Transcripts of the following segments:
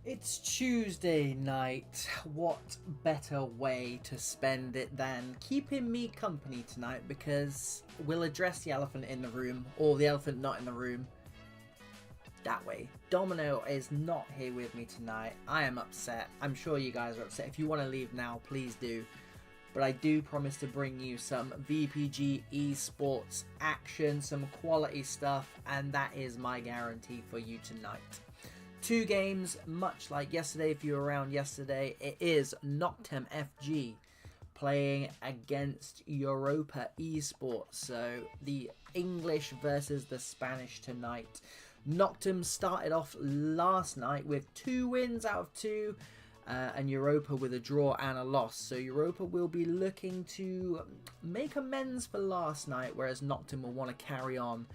It's Tuesday night. What better way to spend it than keeping me company tonight, because we'll address the elephant in the room, or the elephant not in the room, that way. Domino is not here with me tonight. I am upset. I'm sure you guys are upset. If you want to leave now, please do. But I do promise to bring you some VPG esports action, some quality stuff, and that is my guarantee for you tonight. Two games, much like yesterday. If you were around yesterday, it is Noctem FG playing against Europa Esports. So the English versus the Spanish tonight. Noctum started off last night with 2 wins out of 2, and Europa with a draw and a loss. So Europa will be looking to make amends for last night, whereas Noctum will want to carry on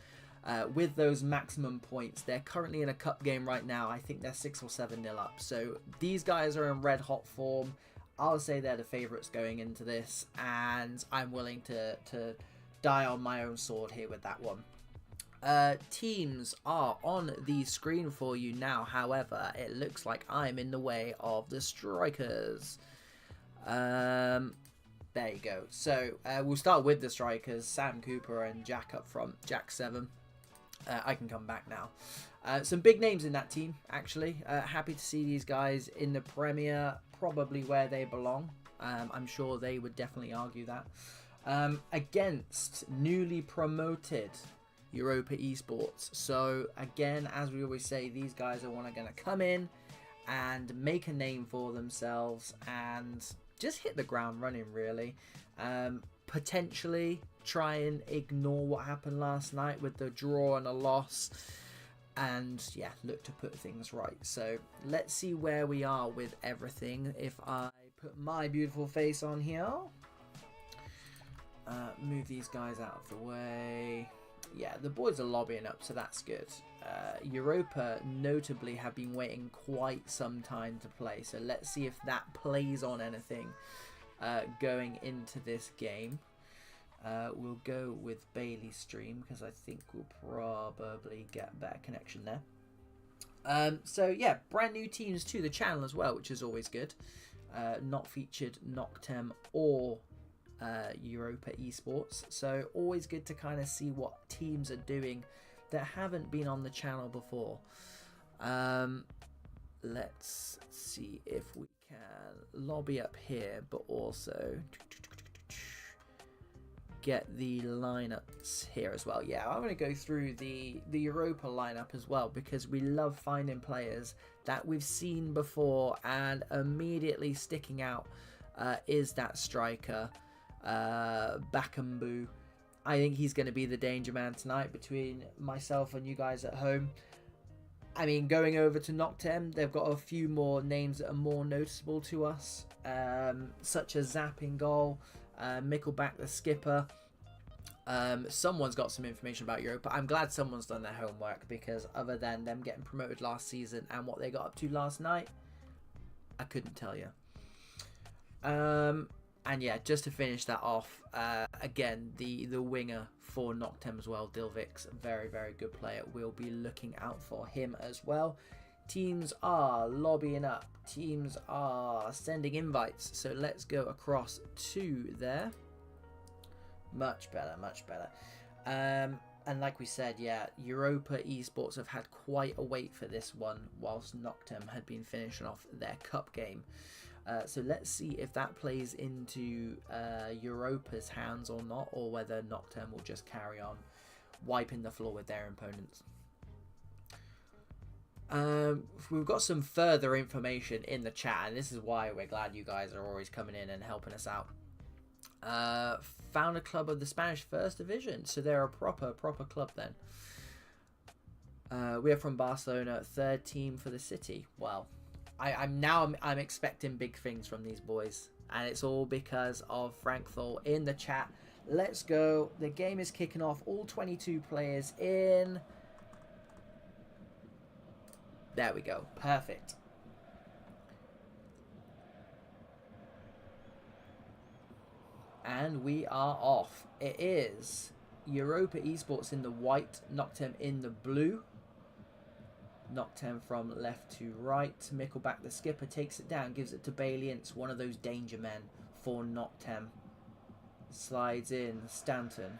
with those maximum points. They're currently in a cup game right now. I think they're 6 or 7-0 up. So these guys are in red hot form. I'll say they're the favourites going into this, and I'm willing to die on my own sword here with that one. Teams are on the screen for you now. However, it looks like I'm in the way of the strikers. There you go. So we'll start with the strikers, Sam Cooper and Jack up front, Jack 7. I can come back now. Some big names in that team, actually. Happy to see these guys in the Premier, probably where they belong. I'm sure they would definitely argue that. Against newly promoted Europa Esports. So, again, as we always say, these guys are going to come in and make a name for themselves and just hit the ground running, really. Potentially try and ignore what happened last night with the draw and a loss, and yeah, look to put things right. So let's see where we are with everything. If I put my beautiful face on here, move these guys out of the way. Yeah, the boys are lobbying up, so that's good. Europa notably have been waiting quite some time to play, so let's see if that plays on anything going into this game. We'll go with Bailey's stream because I think we'll probably get a better connection there. So yeah, brand new teams to the channel as well, which is always good. Not featured Noctem or Europa Esports, so always good to kind of see what teams are doing that haven't been on the channel before. Let's see if we can lobby up here, but also get the lineups here as well. Yeah, I'm going to go through the Europa lineup as well, because we love finding players that we've seen before, and immediately sticking out is that striker, Bakambu. I think he's going to be the danger man tonight between myself and you guys at home. I mean, going over to Noctem, they've got a few more names that are more noticeable to us, such as Zap in goal, Mickelback the skipper. Someone's got some information about Europa. I'm glad someone's done their homework, because other than them getting promoted last season and what they got up to last night, I couldn't tell you. And yeah, just to finish that off, again, the winger for Noctem as well, Dilvix, very, very good player. We'll be looking out for him as well. Teams are lobbying up. Teams are sending invites. So let's go across to there. Much better, much better. And like we said, yeah, Europa Esports have had quite a wait for this one, whilst Noctem had been finishing off their cup game. So let's see if that plays into Europa's hands or not, or whether Noctem will just carry on wiping the floor with their opponents. We've got some further information in the chat, and this is why we're glad you guys are always coming in and helping us out. Found a club of the Spanish First Division, so they're a proper club then. We are from Barcelona, 3rd team for the city. Well, I'm expecting big things from these boys, and it's all because of Frank Thor in the chat. Let's go. The game is kicking off. All 22 players in. There we go. Perfect. And we are off. It is Europa Esports in the white, Noctem in the blue. Noctem from left to right. Mickelback, the skipper, takes it down, gives it to Baliance, one of those danger men for Noctem. Slides in, Stanton.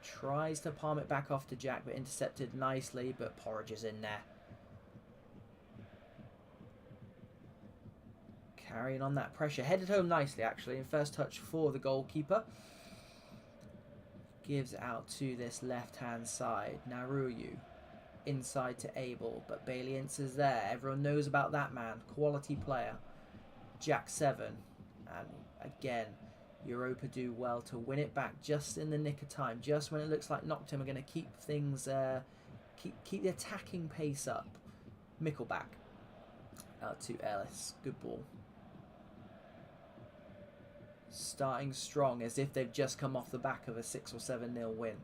Tries to palm it back off to Jack, but intercepted nicely, but Porridge is in there. Carrying on that pressure. Headed home nicely, actually. And first touch for the goalkeeper. Gives out to this left-hand side. Naruyu. Inside to Abel, but Baliance is there. Everyone knows about that man. Quality player. Jack 7. And again, Europa do well to win it back just in the nick of time. Just when it looks like Noctum are going to keep things, keep the attacking pace up. Mickelback. Out to Ellis. Good ball. Starting strong as if they've just come off the back of a 6 or 7-0 win.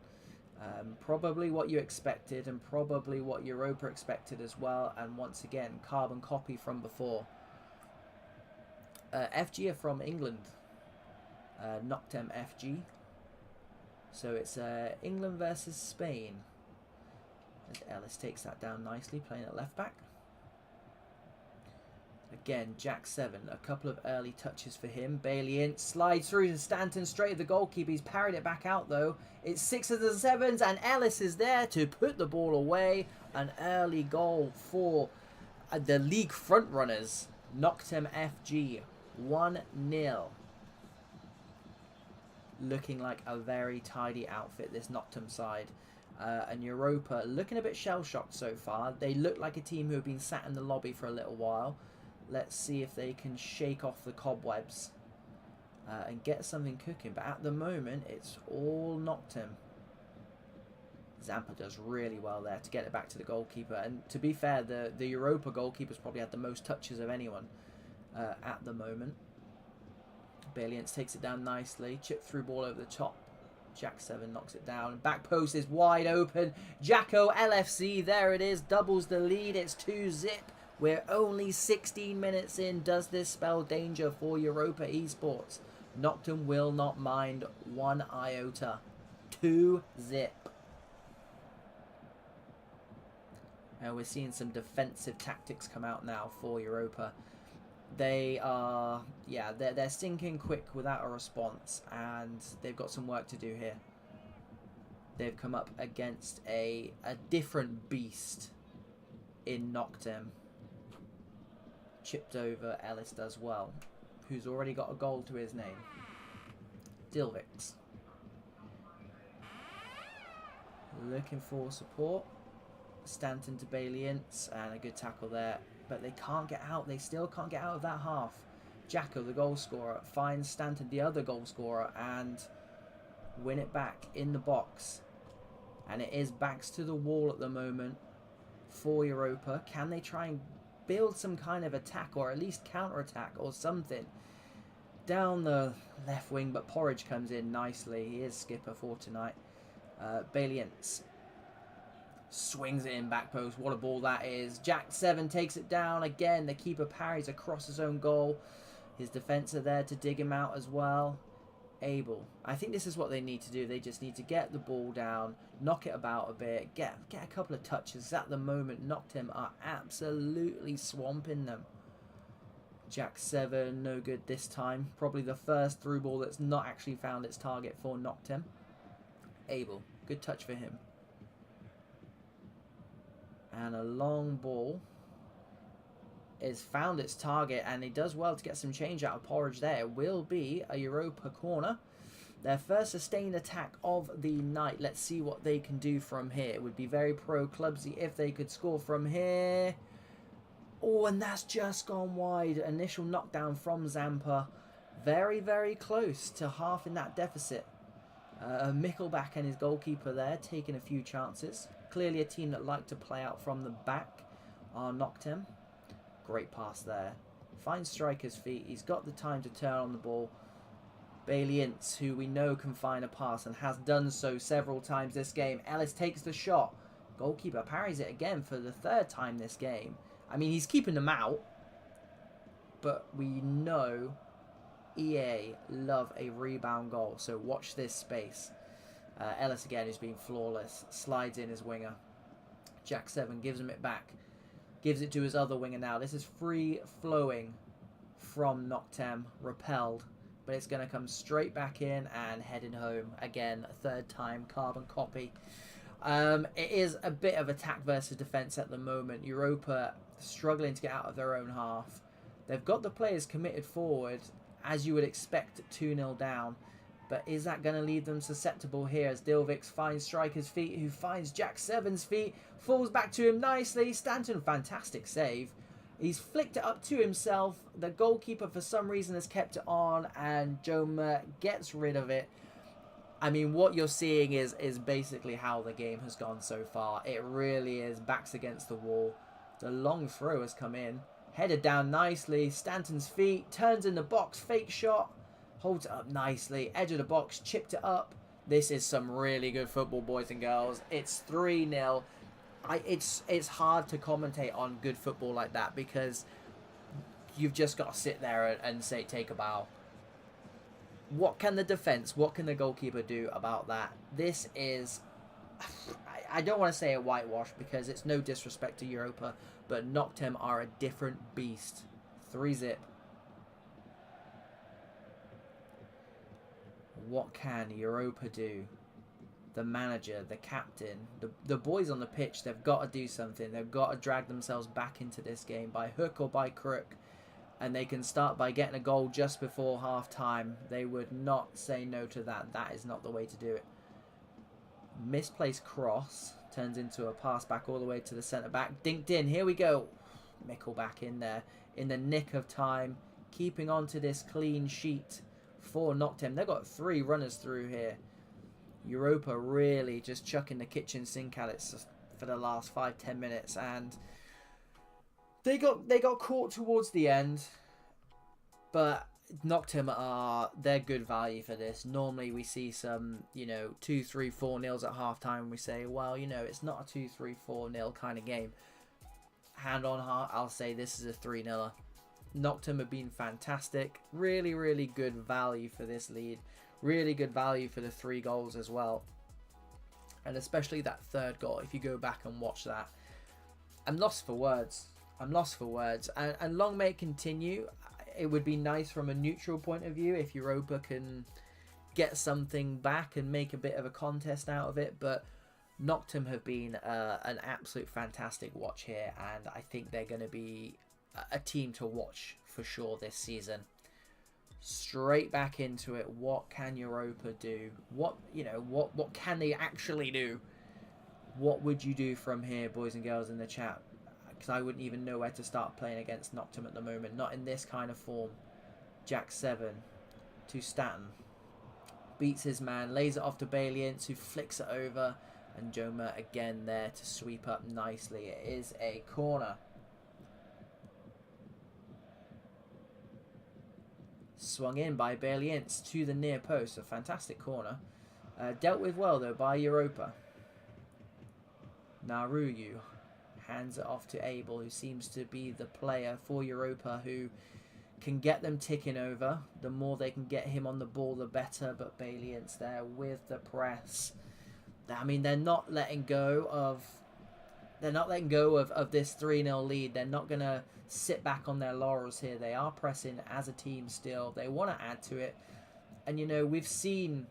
Probably what you expected and probably what Europa expected as well. And once again, carbon copy from before. FG are from England. Noctem FG. So it's England versus Spain. And Ellis takes that down nicely, playing at left back. Again, Jack 7, a couple of early touches for him. Baliant slides through to Stanton straight at the goalkeeper. He's parried it back out though. It's 6s and 7s and Ellis is there to put the ball away. An early goal for the league frontrunners. Noctem FG, 1-0. Looking like a very tidy outfit, this Noctum side. And Europa looking a bit shell-shocked so far. They look like a team who have been sat in the lobby for a little while. Let's see if they can shake off the cobwebs and get something cooking. But at the moment, it's all Noctum. Zampa does really well there to get it back to the goalkeeper. And to be fair, the Europa goalkeeper's probably had the most touches of anyone at the moment. Baliance takes it down nicely. Chip through ball over the top. Jack 7 knocks it down. Back post is wide open. Jacko LFC, there it is. Doubles the lead. It's 2-zip. We're only 16 minutes in. Does this spell danger for Europa Esports? Noctum will not mind 1 iota. 2-zip. And we're seeing some defensive tactics come out now for Europa. They are, yeah, they're sinking quick without a response, and they've got some work to do here. They've come up against a different beast in Noctem. Chipped over, Ellis does well, who's already got a goal to his name. Dilvix. Looking for support. Stanton to Baliance, and a good tackle there. But they can't get out. They still can't get out of that half. Jacko, the goal scorer, finds Stanton, the other goal scorer, and win it back in the box. And it is backs to the wall at the moment for Europa. Can they try and build some kind of attack, or at least counter-attack or something? Down the left wing, but Porridge comes in nicely. He is skipper for tonight. Baliance swings it in back post. What a ball that is. Jack 7 takes it down. Again, the keeper parries across his own goal. His defence are there to dig him out as well. Abel. I think this is what they need to do. They just need to get the ball down, knock it about a bit, get a couple of touches. At the moment, Noctem are absolutely swamping them. Jack 7, no good this time. Probably the first through ball that's not actually found its target for Noctem. Abel. Good touch for him. And a long ball is found its target, and he does well to get some change out of Porridge there. It will be a Europa corner. Their first sustained attack of the night. Let's see what they can do from here. It would be very pro-clubsy if they could score from here. Oh, and that's just gone wide. Initial knockdown from Zampa. Very, very close to half in that deficit. Mickelback and his goalkeeper there taking a few chances. Clearly a team that like to play out from the back are Noctem. Great pass there. Finds striker's feet. He's got the time to turn on the ball. Baliance, who we know can find a pass and has done so several times this game. Ellis takes the shot. Goalkeeper parries it again for the 3rd time this game. I mean, he's keeping them out. But we know EA love a rebound goal. So watch this space. Ellis again, who's been flawless, slides in his winger. Jack 7 gives him it back. Gives it to his other winger now. This is free flowing from Noctem, repelled. But it's going to come straight back in and heading home. Again, a third time, carbon copy. It is a bit of attack versus defence at the moment. Europa struggling to get out of their own half. They've got the players committed forward, as you would expect, 2-0 down. But is that going to leave them susceptible here as Dilvix finds Striker's feet, who finds Jack 7's feet, falls back to him nicely. Stanton, fantastic save. He's flicked it up to himself. The goalkeeper, for some reason, has kept it on, and Joma gets rid of it. I mean, what you're seeing is basically how the game has gone so far. It really is backs against the wall. The long throw has come in. Headed down nicely. Stanton's feet. Turns in the box. Fake shot. Holds it up nicely. Edge of the box. Chipped it up. This is some really good football, boys and girls. It's 3-0. It's hard to commentate on good football like that because you've just got to sit there and say, take a bow. What can the defence, what can the goalkeeper do about that? This is, I don't want to say a whitewash because it's no disrespect to Europa, but Noctem are a different beast. 3-0. What can Europa do? The manager, the captain, the boys on the pitch, they've got to do something. They've got to drag themselves back into this game by hook or by crook. And they can start by getting a goal just before half-time. They would not say no to that. That is not the way to do it. Misplaced cross turns into a pass back all the way to the centre-back. Dinked in. Here we go. Mickle back in there in the nick of time. Keeping on to this clean sheet for Noctem. They've got 3 runners through here. Europa really just chucking the kitchen sink at it for the last 5-10 minutes. And They got caught towards the end, but Noctem they're good value for this. Normally we see some, 2, 3, 4-0s at halftime and we say, well, it's not a 2, 3, 4-0 kind of game. Hand on heart, I'll say this is a 3-0. Noctem have been fantastic. Really, really good value for this lead. Really good value for the 3 goals as well. And especially that third goal, if you go back and watch that. I'm lost for words. And long may it continue. It would be nice from a neutral point of view if Europa can get something back and make a bit of a contest out of it. But Noctum have been an absolute fantastic watch here. And I think they're going to be a team to watch for sure this season. Straight back into it. What can Europa do? What can they actually do? What would you do from here, boys and girls in the chat? Because I wouldn't even know where to start playing against Noctum at the moment. Not in this kind of form. Jack 7 to Stanton. Beats his man. Lays it off to Baliance, who flicks it over. And Joma again there to sweep up nicely. It is a corner. Swung in by Baliance to the near post. A fantastic corner. Dealt with well, though, by Europa. Naruyu hands it off to Abel, who seems to be the player for Europa who can get them ticking over. The more they can get him on the ball, the better. But Baliance there with the press. I mean, they're not letting go of this 3-0 lead. They're not going to sit back on their laurels here. They are pressing as a team still. They want to add to it. And, we've seen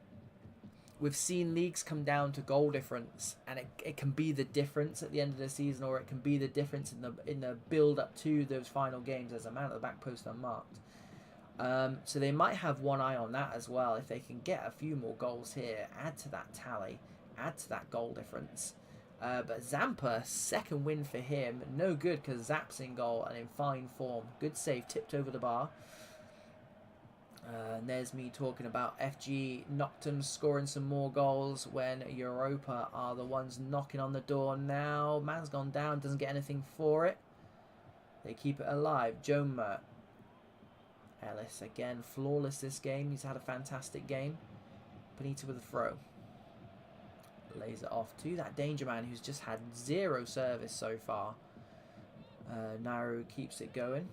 leagues come down to goal difference, and it can be the difference at the end of the season, or it can be the difference in the build up to those final games. There's a man at the back post unmarked. So they might have one eye on that as well. If they can get a few more goals here, add to that tally, add to that goal difference. But Zampa, second win for him. No good because Zap's in goal and in fine form. Good save, tipped over the bar. And there's me talking about FG Noctum scoring some more goals when Europa are the ones knocking on the door now. Man's gone down, doesn't get anything for it. They keep it alive. Joma Ellis again, flawless this game. He's had a fantastic game. Benita with a throw. Lays it off to that danger man who's just had 0 service so far. Naru keeps it going.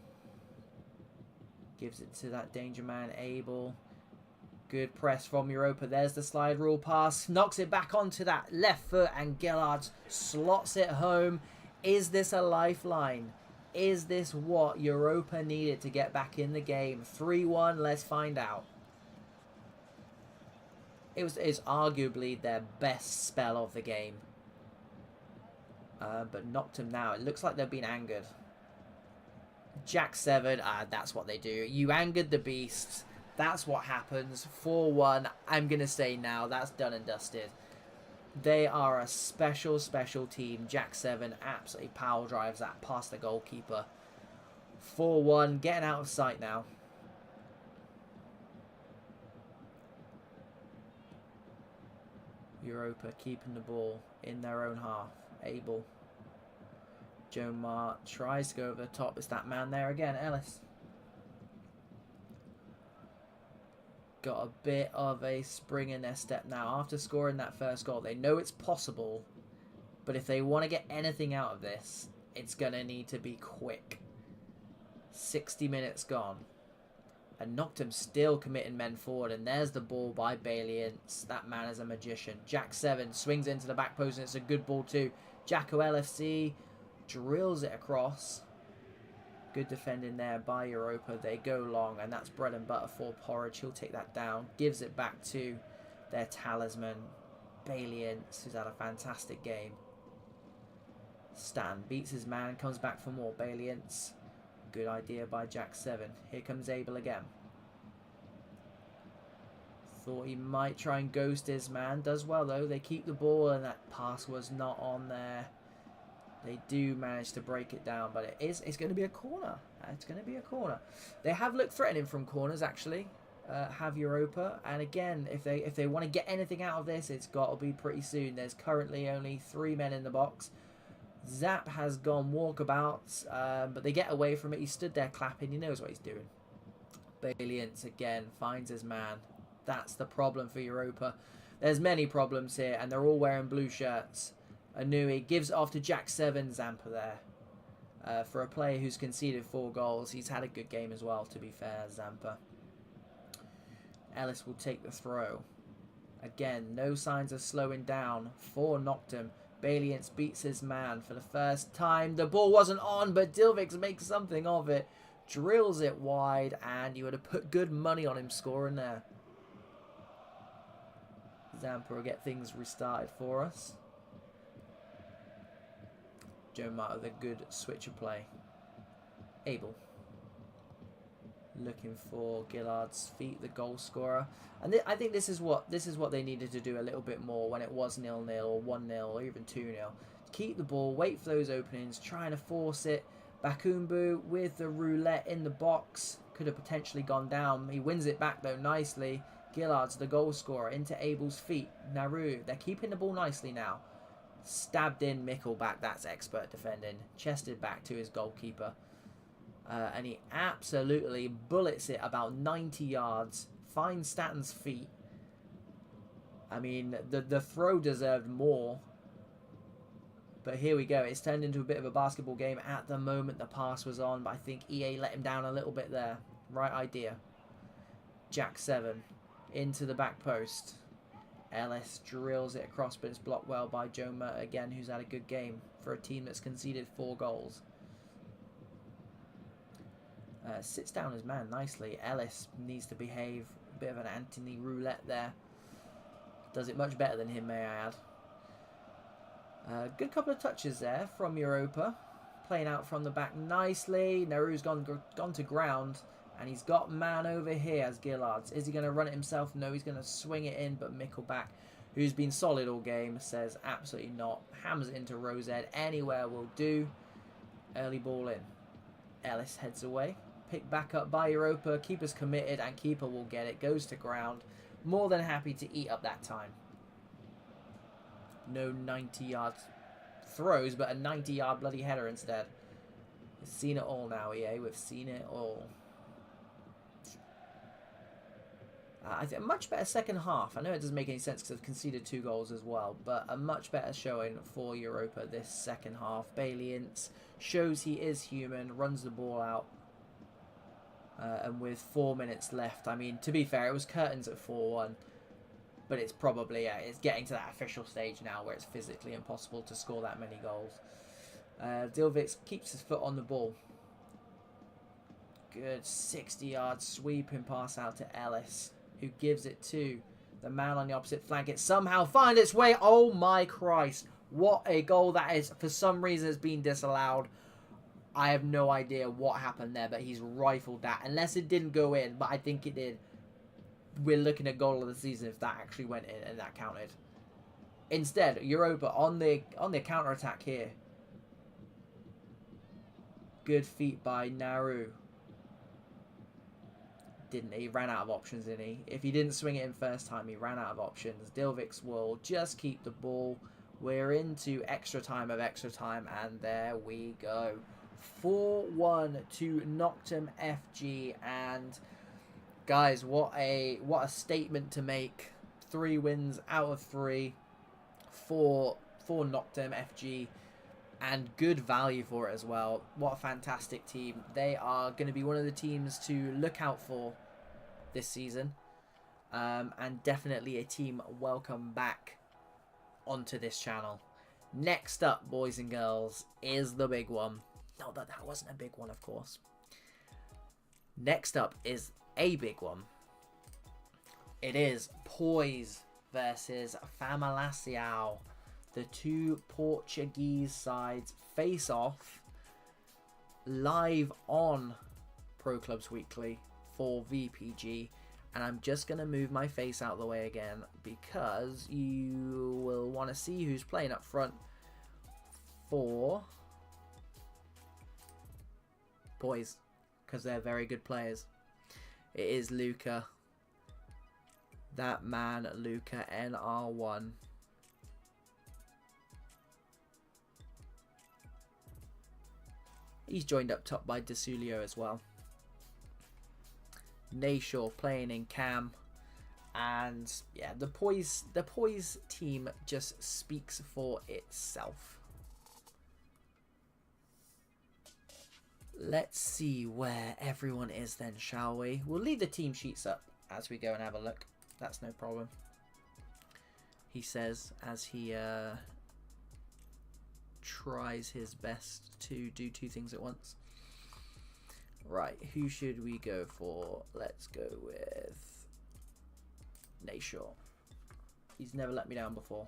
Gives it to that danger man, Abel. Good press from Europa. There's the slide rule pass. Knocks it back onto that left foot, and Gillard slots it home. Is this a lifeline? Is this what Europa needed to get back in the game? 3-1, let's find out. It's arguably their best spell of the game. But Noctum now, it looks like they've been angered. Jack 7, that's what they do. You angered the beasts. That's what happens. 4-1, I'm going to say now, that's done and dusted. They are a special, special team. Jack 7 absolutely power drives that past the goalkeeper. 4-1, getting out of sight now. Europa keeping the ball in their own half. Abel. Joe Mart tries to go over the top. It's that man there again, Ellis. Got a bit of a spring in their step now. After scoring that first goal, they know it's possible. But if they want to get anything out of this, it's going to need to be quick. 60 minutes gone. And Noctum still committing men forward. And there's the ball by Baliance. That man is a magician. Jack 7 swings into the back post and it's a good ball too. Jacko LFC drills it across. Good defending there by Europa. They go long and that's bread and butter for Porridge. He'll take that down. Gives it back to their talisman. Baliance, who's had a fantastic game. Stan beats his man. Comes back for more. Baliance. Good idea by Jack 7. Here comes Abel again. Thought he might try and ghost his man. Does well though. They keep the ball and that pass was not on there. They do manage to break it down, but it's going to be a corner. It's going to be a corner. They have looked threatening from corners actually. Have Europa, and again, if they want to get anything out of this, it's got to be pretty soon. There's currently only 3 men in the box. Zap has gone walkabouts, but they get away from it. He stood there clapping. He knows what he's doing. Baliance again finds his man. That's the problem for Europa. There's many problems here, and they're all wearing blue shirts. Anui gives it off to Jack 7. Zampa there. For a player who's conceded 4 goals, he's had a good game as well, to be fair, Zampa. Ellis will take the throw. Again, no signs of slowing down for Noctum. Baliance beats his man for the first time. The ball wasn't on, but Dilvix makes something of it. Drills it wide, and you would have put good money on him scoring there. Zampa will get things restarted for us. Joe Mart with a good switch of play. Abel. Looking for Gillard's feet, the goal scorer. And I think this is what they needed to do a little bit more when it was 0-0 or 1-0 or even 2-0. Keep the ball, wait for those openings, trying to force it. Bakumbu with the roulette in the box. Could have potentially gone down. He wins it back though nicely. Gillard's the goal scorer into Abel's feet. Naru, they're keeping the ball nicely now. Stabbed in Mickelback, that's expert defending. Chested back to his goalkeeper. And he absolutely bullets it about 90 yards. Finds Statton's feet. I mean, the throw deserved more. But here we go. It's turned into a bit of a basketball game. At the moment, the pass was on. But I think EA let him down a little bit there. Right idea. Jack 7 into the back post. Ellis drills it across, but it's blocked well by Joe Mert again, who's had a good game for a team that's conceded 4 goals. Sits down his man nicely. Ellis needs to behave. A bit of an Anthony roulette there. Does it much better than him, may I add. Good couple of touches there from Europa. Playing out from the back nicely. Naru's gone to ground. And he's got man over here as Gillards. Is he going to run it himself? No, he's going to swing it in. But Mickelback, who's been solid all game, says absolutely not. Hammers it into Rosed. Anywhere will do. Early ball in. Ellis heads away. Picked back up by Europa. Keeper's committed and keeper will get it. Goes to ground. More than happy to eat up that time. No 90-yard throws, but a 90-yard bloody header instead. We've seen it all now, EA. We've seen it all. I think a much better second half. I know it doesn't make any sense because they've conceded 2 goals as well, but a much better showing for Europa this second half. Baliance shows he is human, runs the ball out, and with 4 minutes left, I mean, to be fair, it was curtains at 4-1, but it's probably, it's getting to that official stage now where it's physically impossible to score that many goals. Dilvix keeps his foot on the ball. Good 60-yard sweeping pass out to Ellis, who gives it to the man on the opposite flank. It somehow finds its way. Oh my Christ. What a goal that is. For some reason, it's been disallowed. I have no idea what happened there, but he's rifled that. Unless it didn't go in, but I think it did. We're looking at goal of the season if that actually went in and that counted. Instead, Europa on the counter-attack here. Good feet by Naru. Didn't he? Ran out of options, didn't he? If he didn't swing it in first time, he ran out of options. Dilvix will just keep the ball. We're into extra time of extra time, and there we go. 4-1 to Noctum FG, and guys, what a statement to make. 3 wins out of 3 for Noctum FG. And good value for it as well. What a fantastic team. They are going to be one of the teams to look out for this season. And definitely a team welcome back onto this channel. Next up, boys and girls, is the big one. No, that wasn't a big one, of course. Next up is a big one. It is Poise versus FAMALACIAO. The 2 Portuguese sides face off live on Pro Clubs Weekly for VPG. And I'm just going to move my face out of the way again because you will want to see who's playing up front for Poise, because they're very good players. It is Luca. That man, Luca, NR1. He's joined up top by Desulio as well. Nayshaw playing in cam. And yeah, the Poise team just speaks for itself. Let's see where everyone is then, shall we? We'll leave the team sheets up as we go and have a look. That's no problem. He says as he tries his best to do 2 things at once. Right, who should we go for? Let's go with Nayshaw. He's never let me down before.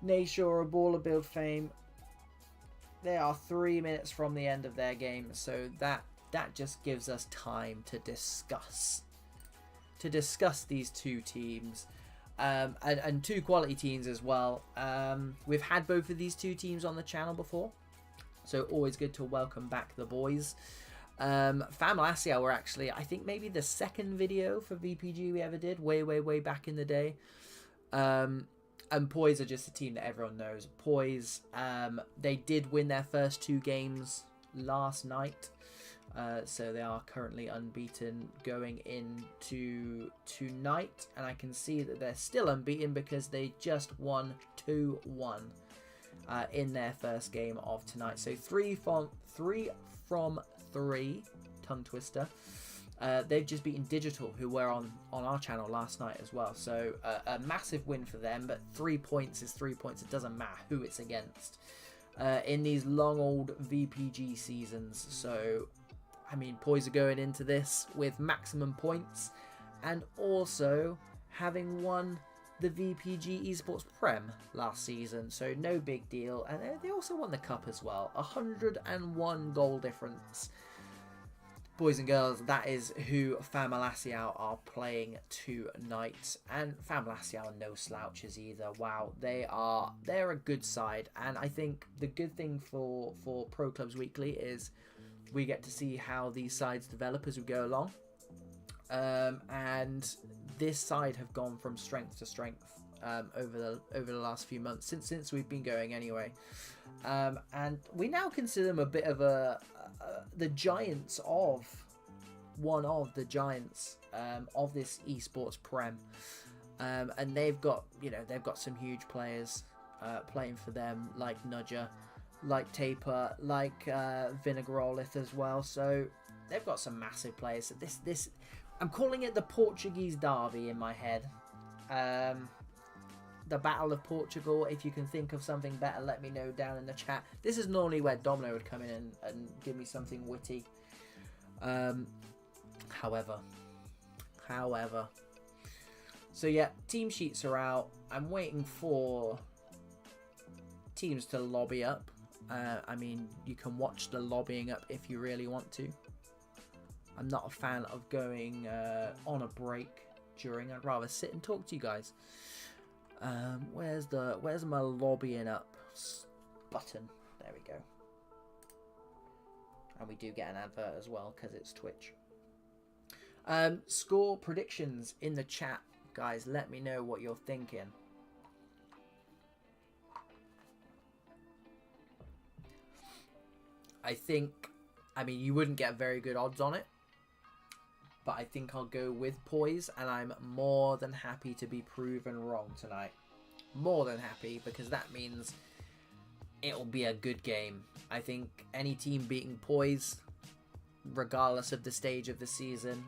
Nayshaw, a baller build fame. They are 3 minutes from the end of their game, so that just gives us time to discuss these 2 teams. And 2 quality teams as well. We've had both of these 2 teams on the channel before, so always good to welcome back the boys. FAMALACIAO were actually, I think, maybe the 2nd video for VPG we ever did, way back in the day. And Poise are just a team that everyone knows. Poise, they did win their first 2 games last night. So they are currently unbeaten going into tonight. And I can see that they're still unbeaten because they just won 2-1 in their first game of tonight. So 3 from 3, tongue twister. They've just beaten Digital, who were on our channel last night as well. So a massive win for them, but 3 points is 3 points. It doesn't matter who it's against in these long old VPG seasons. So I mean, Poise are going into this with maximum points and also having won the VPG Esports Prem last season, so no big deal. And they also won the cup as well. 101 goal difference. Boys and girls, that is who FAMALACIAO are playing tonight. And FAMALACIAO are no slouches either. Wow, they're a good side. And I think the good thing for Pro Clubs Weekly is we get to see how these sides develop as we go along. And this side have gone from strength to strength over the last few months since we've been going anyway. And we now consider them a bit of the giants of one of the giants of this esports prem. And they've got some huge players playing for them, like Nudger, like Taper, like Vinegarolith as well. So they've got some massive players. So this I'm calling it the Portuguese derby in my head. the Battle of Portugal. If you can think of something better, let me know down in the chat. This is normally where Domino would come in and give me something witty. However. So yeah, team sheets are out. I'm waiting for teams to lobby up. I mean, you can watch the lobbying up if you really want to. I'm not a fan of going on a break during. I'd rather sit and talk to you guys. Where's my lobbying up button? There we go. And we do get an advert as well because it's Twitch. Score predictions in the chat, guys. Let me know what you're thinking. I mean, you wouldn't get very good odds on it, but I think I'll go with Poise, and I'm more than happy to be proven wrong tonight. More than happy, because that means it'll be a good game. I think any team beating Poise, regardless of the stage of the season,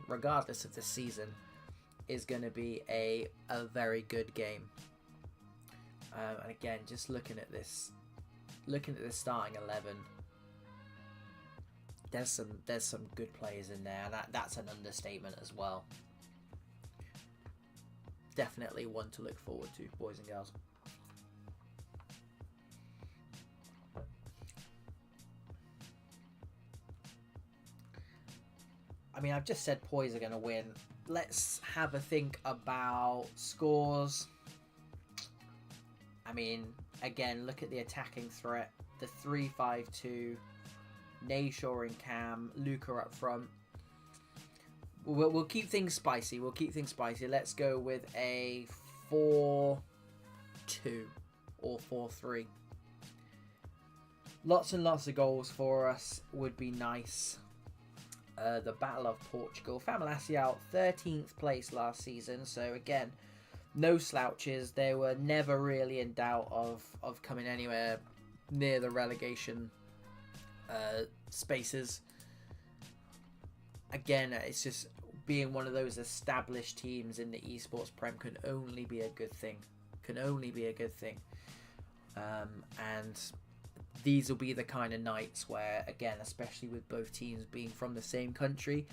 is going to be a very good game. And again, just looking at this starting 11, there's some good players in there. That's an understatement as well. Definitely one to look forward to, boys and girls. I mean, I've just said Poise are going to win. Let's have a think about scores. I mean, again, look at the attacking threat. The 3-5-2. Nayshaw and Cam. Luca up front. We'll keep things spicy. Let's go with a 4-2 or 4-3. Lots and lots of goals for us would be nice. The Battle of Portugal. FAMALACIAO 13th place last season. So again, no slouches. They were never really in doubt of coming anywhere near the relegation spaces. Again, it's just being one of those established teams in the Esports Prem can only be a good thing. And these will be the kind of nights where, again, especially with both teams being from the same country,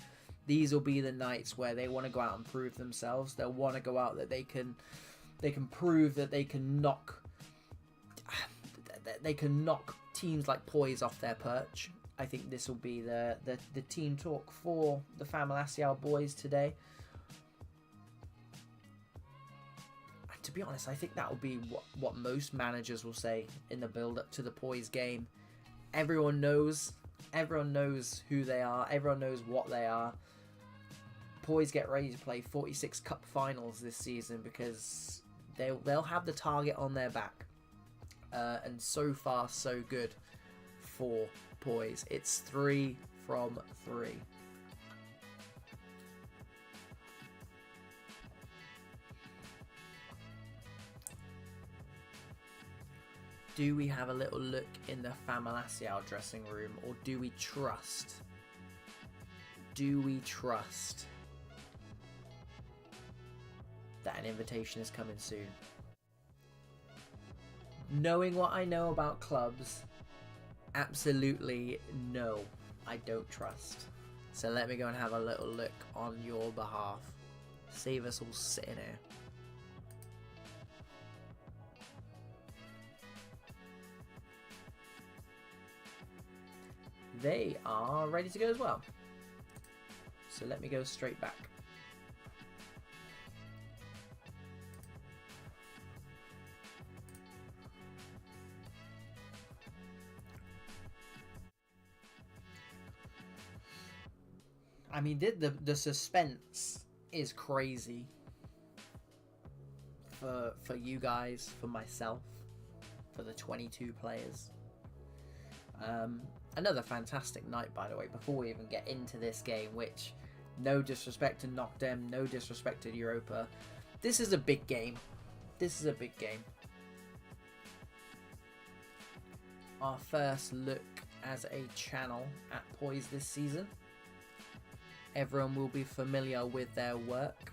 these will be the nights where they want to go out and prove themselves. They'll want to go out that they can prove that they can knock teams like Poise off their perch. I think this will be the team talk for the FAMALACIAO boys today. And to be honest, I think that will be what most managers will say in the build-up to the Poise game. Everyone knows who they are. Everyone knows what they are. Poise get ready to play 46 Cup finals this season because they'll have the target on their back. And so far, so good for Poise. It's 3 from 3. Do we have a little look in the FAMALACIAO dressing room, or do we trust? That an invitation is coming soon? Knowing what I know about clubs, absolutely no, I don't trust. So let me go and have a little look on your behalf. Save us all sitting here. They are ready to go as well. So let me go straight back. I mean, the suspense is crazy for you guys, for myself, for the 22 players. Another fantastic night, by the way, before we even get into this game, which, no disrespect to NOCTEM, no disrespect to Europa, this is a big game. Our first look as a channel at Poise this season. Everyone will be familiar with their work,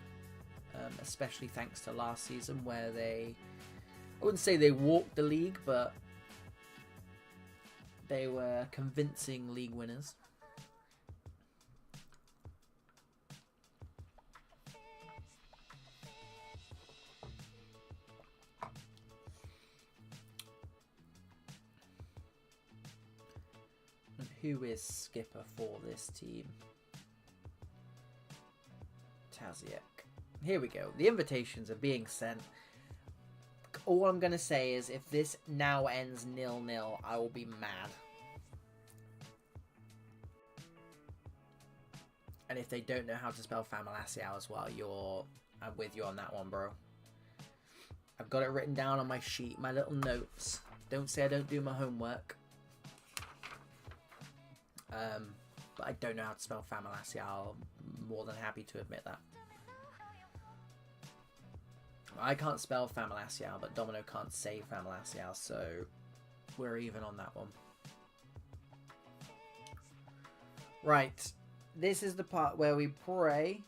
especially thanks to last season where they I wouldn't say they walked the league, but they were convincing league winners. And who is skipper for this team? Taziek. Here we go. The invitations are being sent. All I'm going to say is if this now ends 0-0, I will be mad. And if they don't know how to spell FAMALACIAO as well, I'm with you on that one, bro. I've got it written down on my sheet, my little notes. Don't say I don't do my homework. But I don't know how to spell FAMALACIAO. I'm more than happy to admit that. I can't spell FAMALACIAO, but Domino can't say FAMALACIAO, so we're even on that one. Right, this is the part where we pray.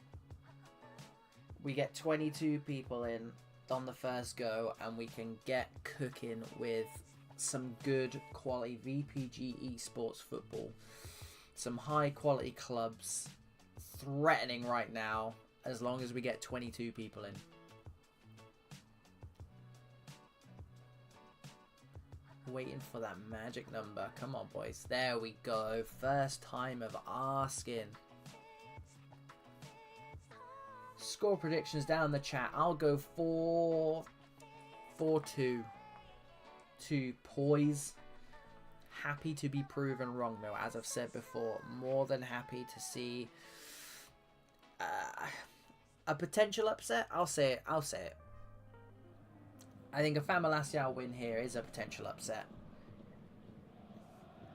We get 22 people in on the first go, and we can get cooking with some good quality VPG esports football. Some high quality clubs threatening right now, as long as we get 22 people in. Waiting for that magic number. Come on, boys. There we go. First time of asking. Score predictions down in the chat. I'll go 4-2 to Poise. Happy to be proven wrong, though, as I've said before. More than happy to see a potential upset. I'll say it. I'll say it. I think a FAMALACIAO win here is a potential upset.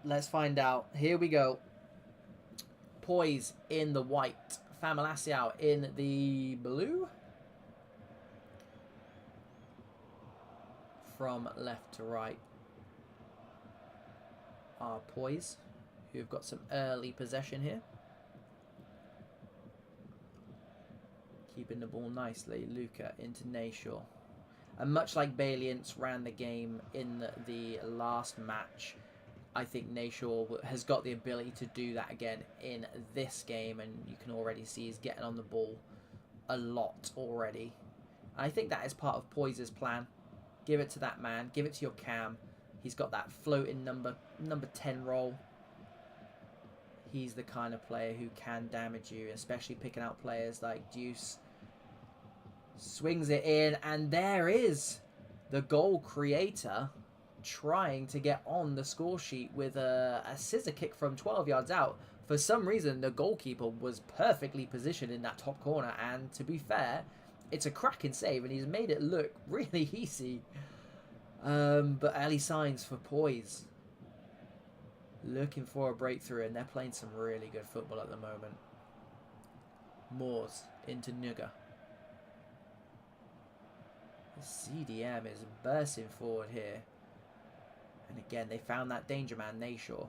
Let's find out. Here we go. Poise in the white. FAMALACIAO in the blue. From left to right are Poise, who've got some early possession here. Keeping the ball nicely. Luca into Nayshaw. And much like Baliance ran the game in the last match, I think Nayshaw has got the ability to do that again in this game. And you can already see he's getting on the ball a lot already. I think that is part of Poise's plan. Give it to that man. Give it to your cam. He's got that floating number 10 role. He's the kind of player who can damage you, especially picking out players like Deuce. Swings it in, and there is the goal creator trying to get on the score sheet with a scissor kick from 12 yards out. For some reason, the goalkeeper was perfectly positioned in that top corner, and to be fair, it's a cracking save, and he's made it look really easy. But early signs for Poise. Looking for a breakthrough, and they're playing some really good football at the moment. Moores into Nuga. The CDM is bursting forward here. And again, they found that danger man, Nayshaw.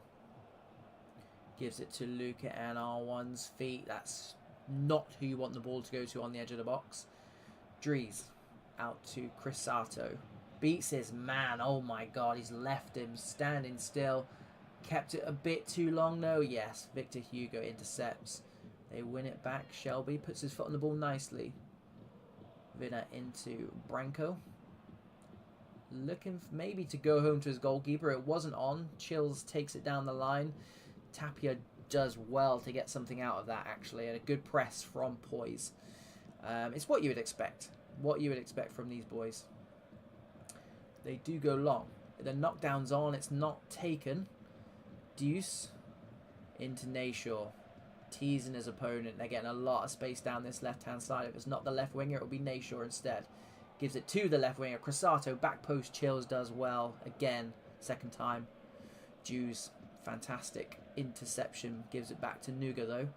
Gives it to Luca and R1's feet. That's not who you want the ball to go to on the edge of the box. Dries out to Crisato. Beats his man. Oh my god, he's left him standing still. Kept it a bit too long though. Yes, Victor Hugo intercepts. They win it back. Shelby puts his foot on the ball nicely. Vina into Branco. Looking maybe to go home to his goalkeeper. It wasn't on. Chills takes it down the line. Tapia does well to get something out of that, actually. And a good press from Poise. It's what you would expect. What you would expect from these boys. They do go long. The knockdown's on. It's not taken. Deuce into Nayshaw. Teasing his opponent. They're getting a lot of space down this left-hand side. If it's not the left winger, it will be Nayshaw instead. Gives it to the left winger. Crisato, back post, Chills does well. Again, second time. Jews, fantastic interception. Gives it back to Nuga, though.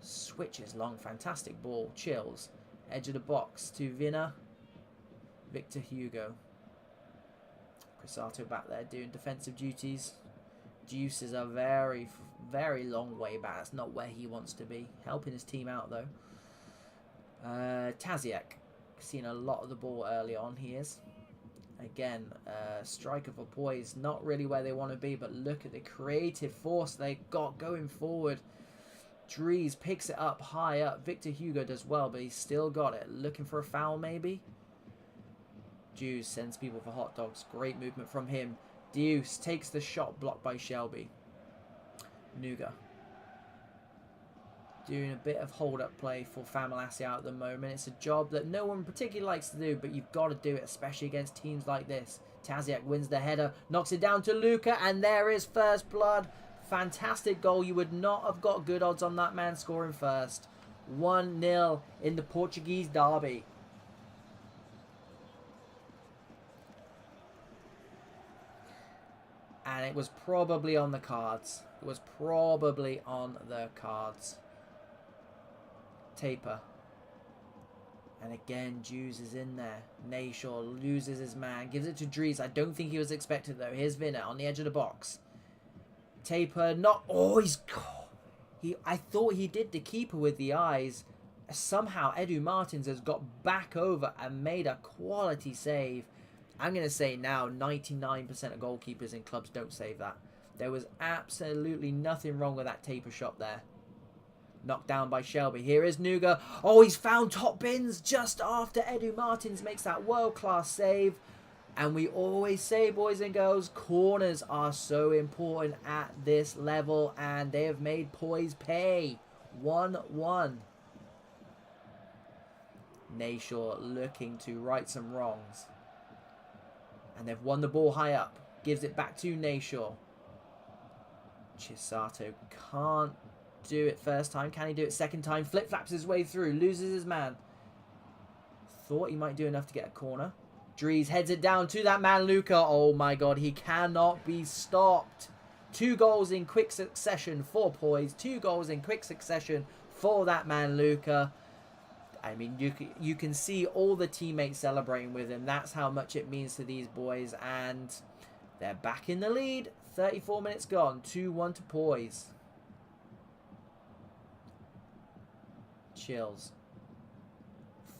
Switches long, fantastic ball. Chills. Edge of the box to Vina. Victor Hugo. Crisato back there doing defensive duties. Deuce is a very, very long way back. That's not where he wants to be. Helping his team out, though. Taziek Seen a lot of the ball early on. He is. Again, striker for Poise. Not really where they want to be, but look at the creative force they got going forward. Dries picks it up high up. Victor Hugo does well, but he's still got it. Looking for a foul, maybe? Deuce sends people for hot dogs. Great movement from him. Deuce takes the shot blocked by Shelby. Nuga. Doing a bit of hold-up play for FAMALACIAO at the moment. It's a job that no one particularly likes to do, but you've got to do it, especially against teams like this. Taziak wins the header, knocks it down to Luca, and there is first blood. Fantastic goal. You would not have got good odds on that man scoring first. 1-0 in the Portuguese derby. And it was probably on the cards. It was probably on the cards. Taper. And again, Jews is in there. Nayshaw loses his man. Gives it to Dries. I don't think he was expected, though. Here's Vinner on the edge of the box. Taper, not... Oh, he's... I thought he did the keeper with the eyes. Somehow, Edu Martins has got back over and made a quality save. I'm going to say now, 99% of goalkeepers in clubs don't save that. There was absolutely nothing wrong with that Taper shot there. Knocked down by Shelby. Here is Nuga. Oh, he's found top bins just after Edu Martins makes that world-class save. And we always say, boys and girls, corners are so important at this level. And they have made Poise pay. 1-1. Nayshaw looking to right some wrongs. And they've won the ball high up. Gives it back to Nayshaw. Chisato can't do it first time. Can he do it second time? Flip-flaps his way through. Loses his man. Thought he might do enough to get a corner. Dries heads it down to that man, Luca. Oh my god, he cannot be stopped. 2 goals in quick succession for Poise. 2 goals in quick succession for that man, Luca. I mean, you can see all the teammates celebrating with him. That's how much it means to these boys. And they're back in the lead. 34 minutes gone. 2-1 to Poise. Chills.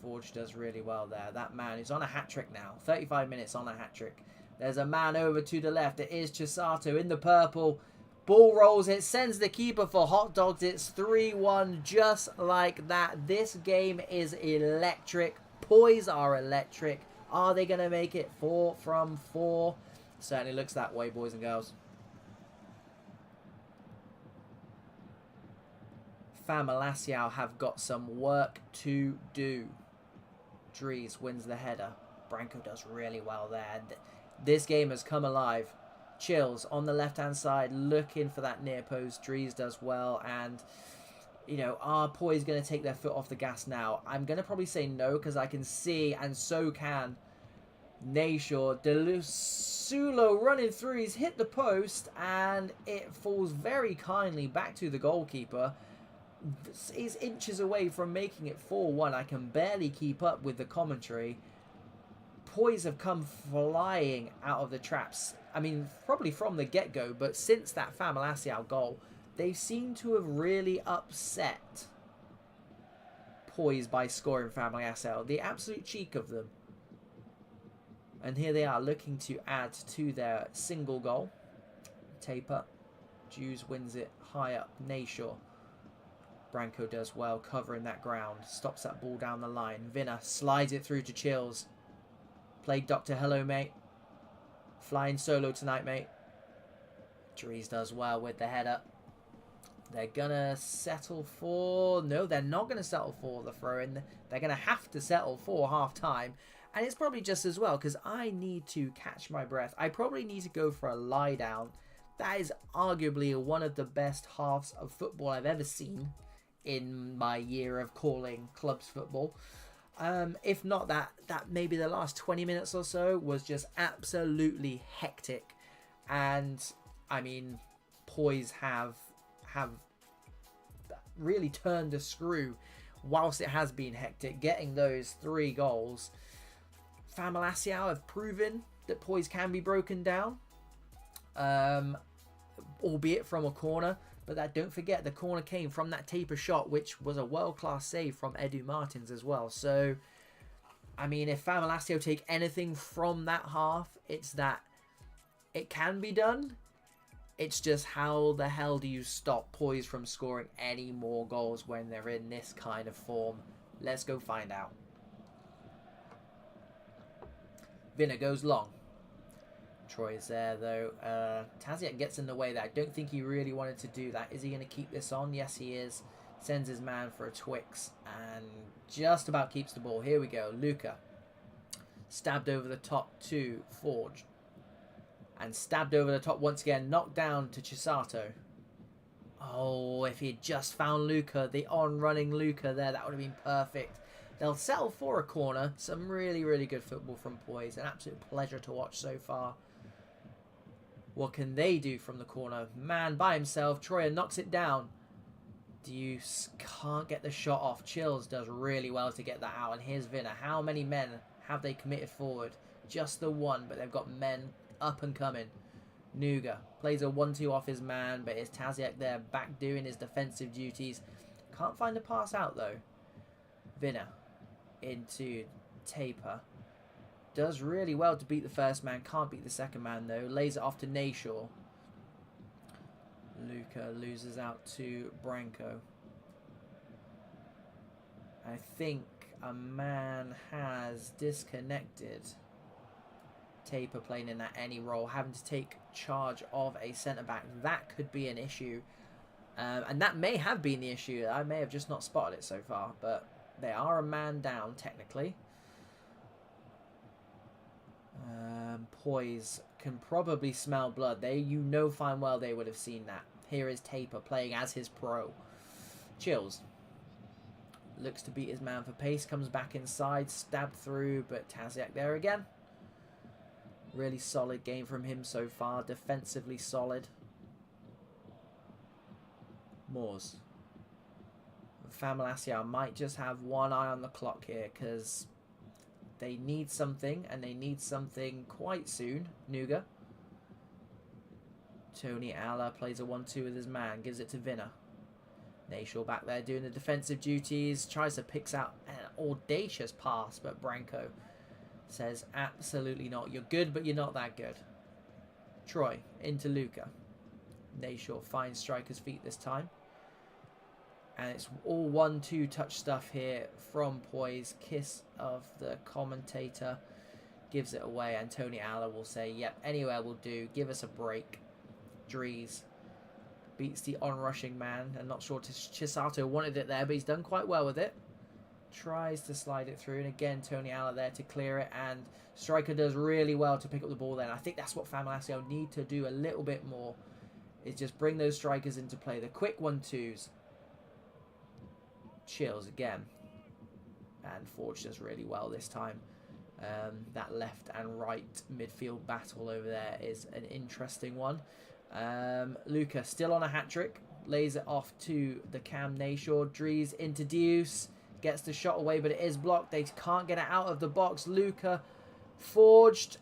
Forge does really well there. That man is on a hat-trick now. 35 minutes on a hat-trick. There's a man over to the left. It is Chisato in the purple. Ball rolls. It sends the keeper for hot dogs. It's 3-1 just like that. This game is electric. Poise are electric. Are they going to make it 4 from 4? Certainly looks that way, boys and girls. FAMALACIAO have got some work to do. Dries wins the header. Branco does really well there. This game has come alive. Chills on the left-hand side, looking for that near post. Dries does well, and, you know, are Poise going to take their foot off the gas now? I'm going to probably say no, because I can see, and so can Nayshaw. Delusulo running through. He's hit the post, and it falls very kindly back to the goalkeeper. He's inches away from making it 4-1. I can barely keep up with the commentary. Poise have come flying out of the traps. I mean, probably from the get-go, but since that FAMALACIAO goal, they seem to have really upset Poise by scoring FAMALACIAO. The absolute cheek of them. And here they are looking to add to their single goal. Taper. Jews wins it high up. Nayshaw. Branco does well covering that ground. Stops that ball down the line. Vinner slides it through to Chills. Play Doctor. Hello, mate. Flying solo tonight, mate. Dries does well with the header. They're going to settle for... No, they're not going to settle for the throw-in. They're going to have to settle for half-time. And it's probably just as well, because I need to catch my breath. I probably need to go for a lie-down. That is arguably one of the best halves of football I've ever seen in my year of calling clubs football. If not that maybe the last 20 minutes or so was just absolutely hectic. And I mean, Poise have really turned the screw whilst it has been hectic, getting those 3 goals. FAMALACIAO have proven that Poise can be broken down, albeit from a corner. But that, don't forget, the corner came from that Taper shot, which was a world-class save from Edu Martins as well. So I mean, if Famalacio take anything from that half, it's that it can be done. It's just how the hell do you stop Poise from scoring any more goals when they're in this kind of form? Let's go find out. Vinner goes long. Troy is there though. Taziak gets in the way there. I don't think he really wanted to do that. Is he going to keep this on? Yes, he is. Sends his man for a Twix and just about keeps the ball. Here we go. Luca. Stabbed over the top to Forge. And stabbed over the top once again. Knocked down to Chisato. Oh, if he had just found Luca, the on-running Luca there, that would have been perfect. They'll settle for a corner. Some really, really good football from Poise. An absolute pleasure to watch so far. What can they do from the corner? Man by himself. Troyer knocks it down. Deuce can't get the shot off. Chills does really well to get that out. And here's Vinner. How many men have they committed forward? Just the one, but they've got men up and coming. Nuga plays a 1-2 off his man, but it's Taziak there back doing his defensive duties. Can't find the pass out though. Vinner into Taper. Does really well to beat the first man. Can't beat the second man though. Lays it off to Nayshaw. Luca loses out to Branco. I think a man has disconnected. Taper playing in that any role, having to take charge of a centre-back. That could be an issue. And that may have been the issue. I may have just not spotted it so far. But they are a man down, technically. Poise can probably smell blood. You know fine well they would have seen that. Here is Taper playing as his pro. Chills. Looks to beat his man for pace. Comes back inside. Stabbed through. But Taziak there again. Really solid game from him so far. Defensively solid. Moores. Famalaciao might just have one eye on the clock here because they need something, and they need something quite soon. Nuga. Tony Alla plays a 1-2 with his man. Gives it to Vinner. Nayshaw back there doing the defensive duties. Tries to pick out an audacious pass, but Branco says absolutely not. You're good, but you're not that good. Troy into Luca. Nayshaw finds striker's feet this time. And it's all 1-2 touch stuff here from Poise. Kiss of the commentator. Gives it away. And Tony Alla will say, yep, anywhere will do. Give us a break. Dries beats the on-rushing man. And not sure Chisato wanted it there, but he's done quite well with it. Tries to slide it through. And again, Tony Alla there to clear it. And striker does really well to pick up the ball there. And I think that's what Famalaciao need to do a little bit more. Is just bring those strikers into play. The quick 1-2s. Chills again, and Forge does really well this time. That left and right midfield battle over there is an interesting one. Luca still on a hat-trick, lays it off to the Cam Nayshaw. Dries into Deuce, gets the shot away, but it is blocked. They can't get it out of the box. Luca forged.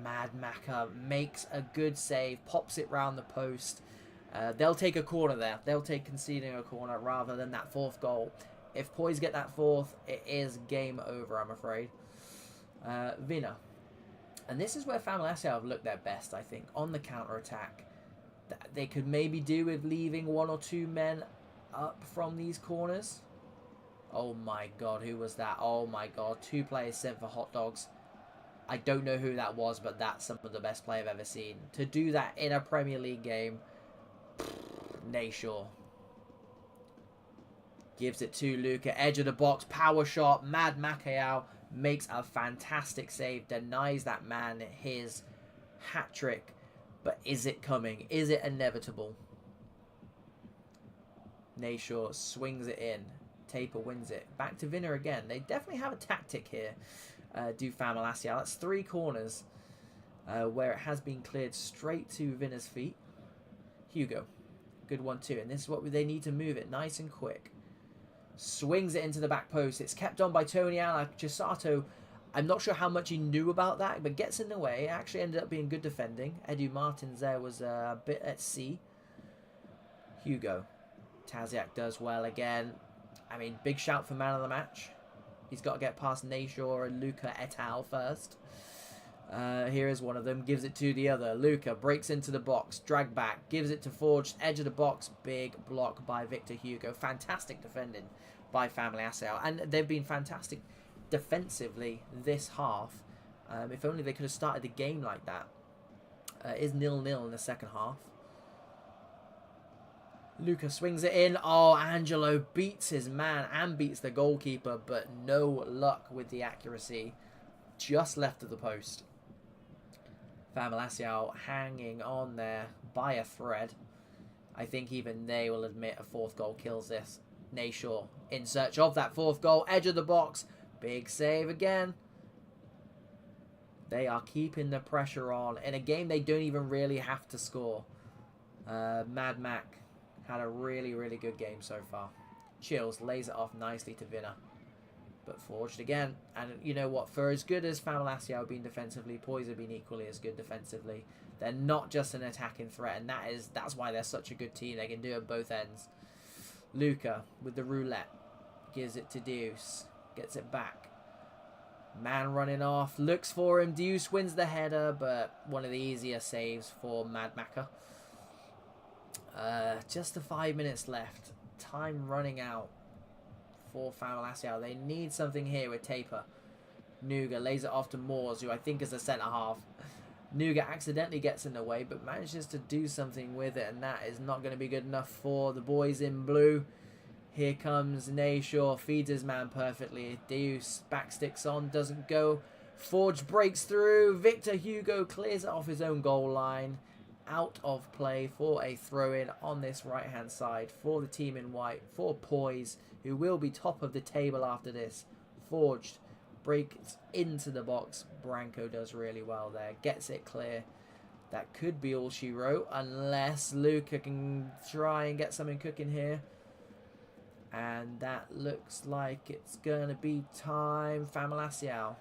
Mad Macca makes a good save, pops it round the post. They'll take a corner there. They'll take conceding a corner rather than that fourth goal. If Poise get that fourth, it is game over, I'm afraid. Vinner. And this is where Famalaciao have looked their best, I think, on the counter-attack. They could maybe do with leaving 1 or 2 men up from these corners. Oh my god, who was that? Oh my god, 2 players sent for hot dogs. I don't know who that was, but that's some of the best play I've ever seen. To do that in a Premier League game... Nayshaw gives it to Luca, edge of the box, power shot. Mad Macao makes a fantastic save, denies that man his hat-trick. But is it coming? Is it inevitable? Nayshaw swings it in. Taper wins it. Back to Vinner again. They definitely have a tactic here. Do Famalaciao. That's 3 corners where it has been cleared straight to Vinner's feet. Hugo. Good 1-2. And this is what they need to move it nice and quick. Swings it into the back post. It's kept on by Tony Alla. Chisato, I'm not sure how much he knew about that, but gets in the way. It actually ended up being good defending. Edu Martins there was a bit at sea. Hugo. Taziak does well again. I mean, big shout for man of the match. He's got to get past Nashor and Luca et al. First. Here is one of them. Gives it to the other. Luca breaks into the box. Drag back. Gives it to Forge. Edge of the box. Big block by Victor Hugo. Fantastic defending by FAMALACIAO. And they've been fantastic defensively this half. If only they could have started the game like that. It is 0-0 in the second half. Luca swings it in. Oh, Angelo beats his man and beats the goalkeeper, but no luck with the accuracy. Just left of the post. FAMALACIAO hanging on there by a thread. I think even they will admit a fourth goal kills this. Nashor in search of that fourth goal. Edge of the box. Big save again. They are keeping the pressure on in a game they don't even really have to score. Mad Mac had a really, really good game so far. Chills lays it off nicely to Vinner. But Forged again. And you know what? For as good as FAMALACIAO have been defensively, Poise have been equally as good defensively. They're not just an attacking threat. And that's why they're such a good team. They can do it at both ends. Luca with the roulette. Gives it to Deuce. Gets it back. Man running off. Looks for him. Deuce wins the header. But one of the easier saves for Mad Macker. Just the 5 minutes left. Time running out for FAMALACIAO. They need something here with Taper. Nuga lays it off to Moores, who I think is a centre-half. Nuga accidentally gets in the way, but manages to do something with it, and that is not going to be good enough for the boys in blue. Here comes Nashor, feeds his man perfectly. Deus backsticks on, doesn't go. Forge breaks through. Victor Hugo clears it off his own goal line. Out of play for a throw-in on this right-hand side for the team in white, for Poise, who will be top of the table after this. Forged breaks into the box. Branco does really well there. Gets it clear. That could be all she wrote, unless Luca can try and get something cooking here. And that looks like it's going to be time. FAMALACIAO.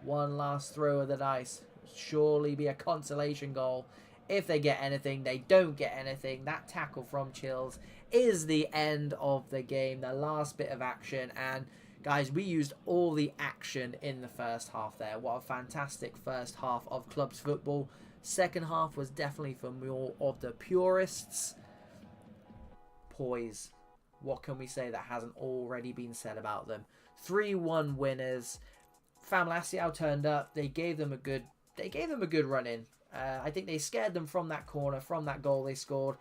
One last throw of the dice. Surely be a consolation goal. If they get anything, they don't get anything. That tackle from Chills is the end of the game. The last bit of action. And guys, we used all the action in the first half there. What a fantastic first half of clubs football. Second half was definitely for more of the purists. Poise. What can we say that hasn't already been said about them? 3-1 winners. FAMALACIAO turned up. They gave them a good run in. I think they scared them from that corner, from that goal they scored.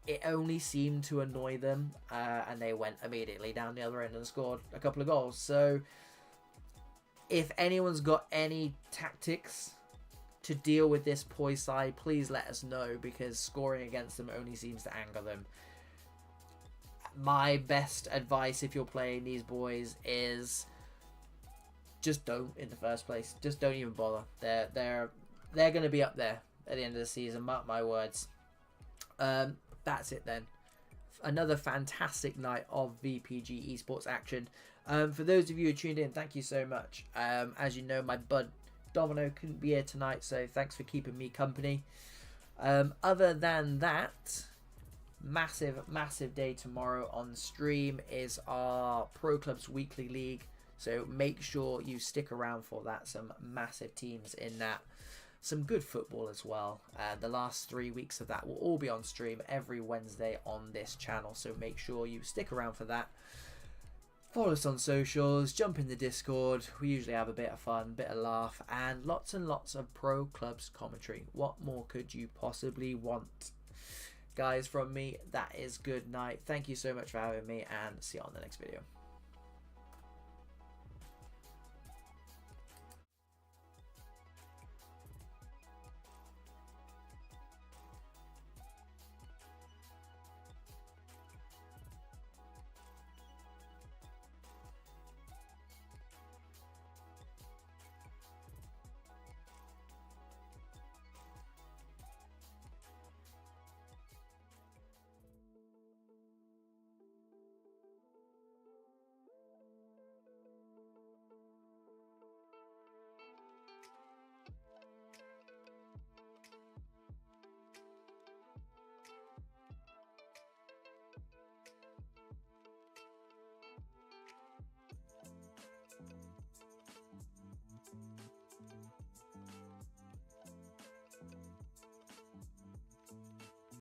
It only seemed to annoy them, and they went immediately down the other end and scored a couple of goals. So, if anyone's got any tactics to deal with this Poise side, please let us know, because scoring against them only seems to anger them. My best advice if you're playing these boys is just don't in the first place. Just don't even bother. They're going to be up there at the end of the season. Mark my words. That's it then. Another fantastic night of VPG Esports action. For those of you who tuned in, thank you so much. As you know, my bud Domino couldn't be here tonight, so thanks for keeping me company. Other than that, massive day tomorrow on stream is our Pro Clubs Weekly League. So make sure you stick around for that. Some massive teams in that. Some good football as well. The last 3 weeks of that will all be on stream every Wednesday on this channel. So make sure you stick around for that. Follow us on socials. Jump in the Discord. We usually have a bit of fun, bit of laugh, and lots of Pro Clubs commentary. What more could you possibly want? Guys, from me, that is good night. Thank you so much for having me, and see you on the next video.